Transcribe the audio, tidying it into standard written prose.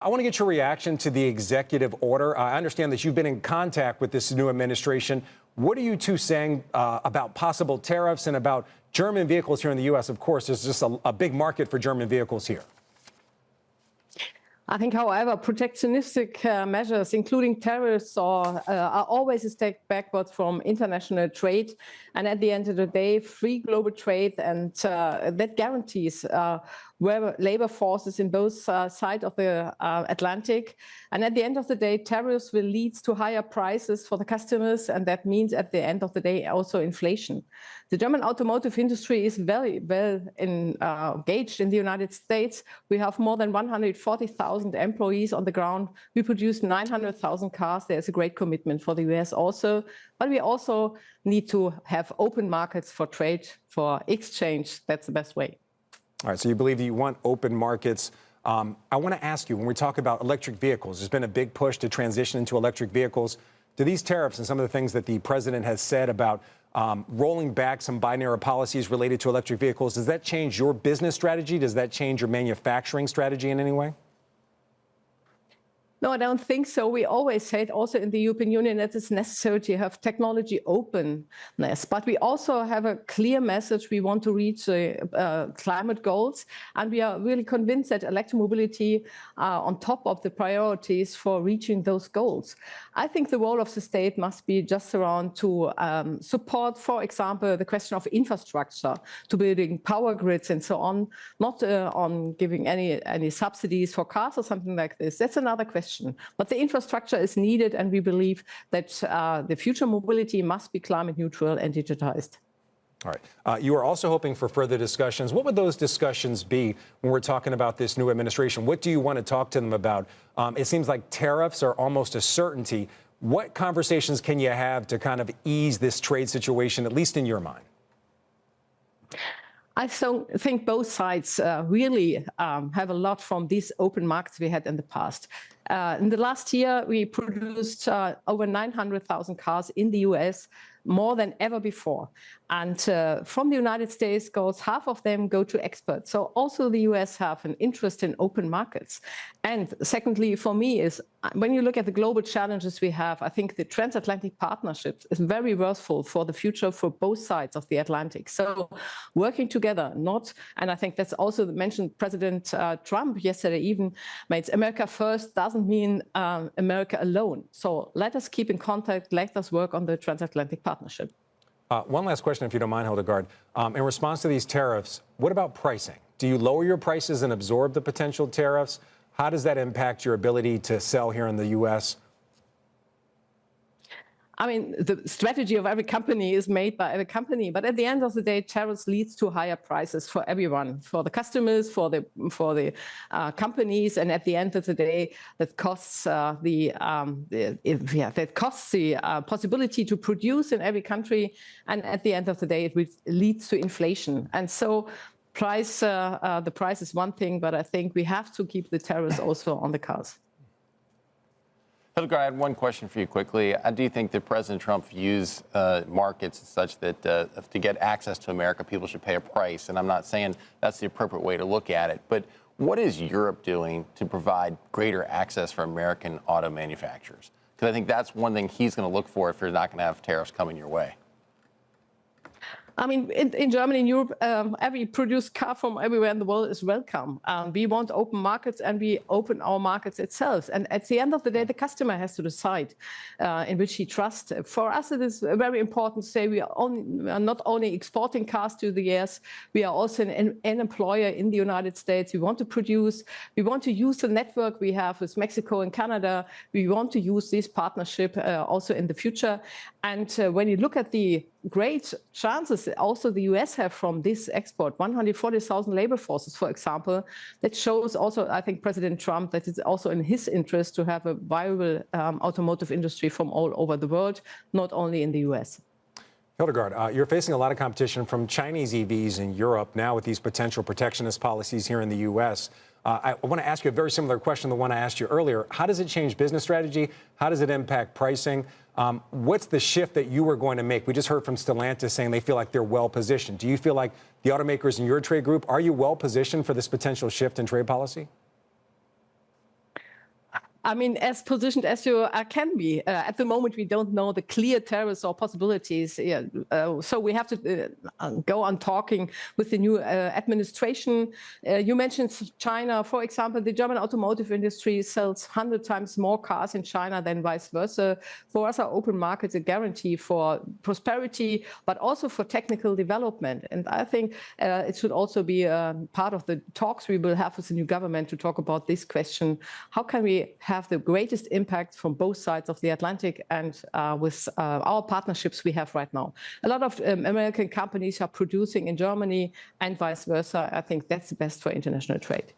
I want to get your reaction to the executive order. I understand that you've been in contact with this new administration. What are you two saying about possible tariffs and about German vehicles here in the U.S.? Of course, there's just a big market for German vehicles here. I think, however, protectionistic measures, including tariffs, are always a step backward from international trade. And at the end of the day, free global trade, and that guarantees where labor forces in both sides of the Atlantic. And at the end of the day, tariffs will lead to higher prices for the customers. And that means at the end of the day, also inflation. The German automotive industry is very well engaged in the United States. We have more than 140,000 employees on the ground. We produce 900,000 cars. There's a great commitment for the US also. But we also need to have open markets for trade, for exchange. That's the best way. All right, so you believe that you want open markets. I want to ask you, when we talk about electric vehicles, there's been a big push to transition into electric vehicles. Do these tariffs and some of the things that the president has said about rolling back some binary policies related to electric vehicles, does that change your business strategy? Does that change your manufacturing strategy in any way? No, I don't think so. We always said also in the European Union that it's necessary to have technology openness. But we also have a clear message. We want to reach the climate goals. And we are really convinced that electromobility on top of the priorities for reaching those goals. I think the role of the state must be just around to support, for example, the question of infrastructure, to building power grids and so on, not on giving any subsidies for cars or something like this. That's another question. But the infrastructure is needed, and we believe that the future mobility must be climate neutral and digitized. All right. You are also hoping for further discussions. What would those discussions be when we're talking about this new administration? What do you want to talk to them about? It seems like tariffs are almost a certainty. What conversations can you have to kind of ease this trade situation, at least in your mind? I think both sides really have a lot from these open markets we had in the past. In the last year, we produced over 900,000 cars in the US, more than ever before. And from the United States, half of them go to exports. So also the US have an interest in open markets. And secondly, for me, is when you look at the global challenges we have, I think the Transatlantic partnership is very worthwhile for the future for both sides of the Atlantic. So working together, and I think that's also mentioned President Trump yesterday even, made America first doesn't mean America alone. So let us keep in contact, let us work on the Transatlantic partnership. One last question, if you don't mind, Hildegard. In response to these tariffs, what about pricing? Do you lower your prices and absorb the potential tariffs? How does that impact your ability to sell here in the U.S.? I mean, the strategy of every company is made by every company. But at the end of the day, tariffs leads to higher prices for everyone, for the customers, for the companies. And at the end of the day, that costs the possibility to produce in every country. And at the end of the day, it leads to inflation. And so the price is one thing, but I think we have to keep the tariffs also on the cars. Hildegard, I had one question for you quickly. Do you think that President Trump views markets such that to get access to America, people should pay a price? And I'm not saying that's the appropriate way to look at it, but what is Europe doing to provide greater access for American auto manufacturers? Because I think that's one thing he's going to look for if you're not going to have tariffs coming your way. I mean, in Germany, in Europe, every produced car from everywhere in the world is welcome. We want open markets, and we open our markets itself. And at the end of the day, the customer has to decide in which he trusts. For us, it is very important to say we are not only exporting cars to the US, we are also an employer in the United States. We want to produce. We want to use the network we have with Mexico and Canada. We want to use this partnership also in the future. And when you look at the great chances also the US have from this export, 140,000 labor forces, for example, that shows also, I think, President Trump, that it's also in his interest to have a viable automotive industry from all over the world, not only in the US. Hildegard, you're facing a lot of competition from Chinese EVs in Europe now with these potential protectionist policies here in the U.S. I want to ask you a very similar question to the one I asked you earlier. How does it change business strategy? How does it impact pricing? What's the shift that you are going to make? We just heard from Stellantis saying they feel like they're well positioned. Do you feel like the automakers in your trade group, are you well positioned for this potential shift in trade policy? I mean, as positioned as you can be. At the moment, we don't know the clear tariffs or possibilities. Yeah, so we have to go on talking with the new administration. You mentioned China, for example. The German automotive industry sells 100 times more cars in China than vice versa. For us, our open market is a guarantee for prosperity, but also for technical development. And I think it should also be part of the talks we will have with the new government to talk about this question. How can we have the greatest impact from both sides of the Atlantic, and with our partnerships we have right now? A lot of American companies are producing in Germany and vice versa. I think that's the best for international trade.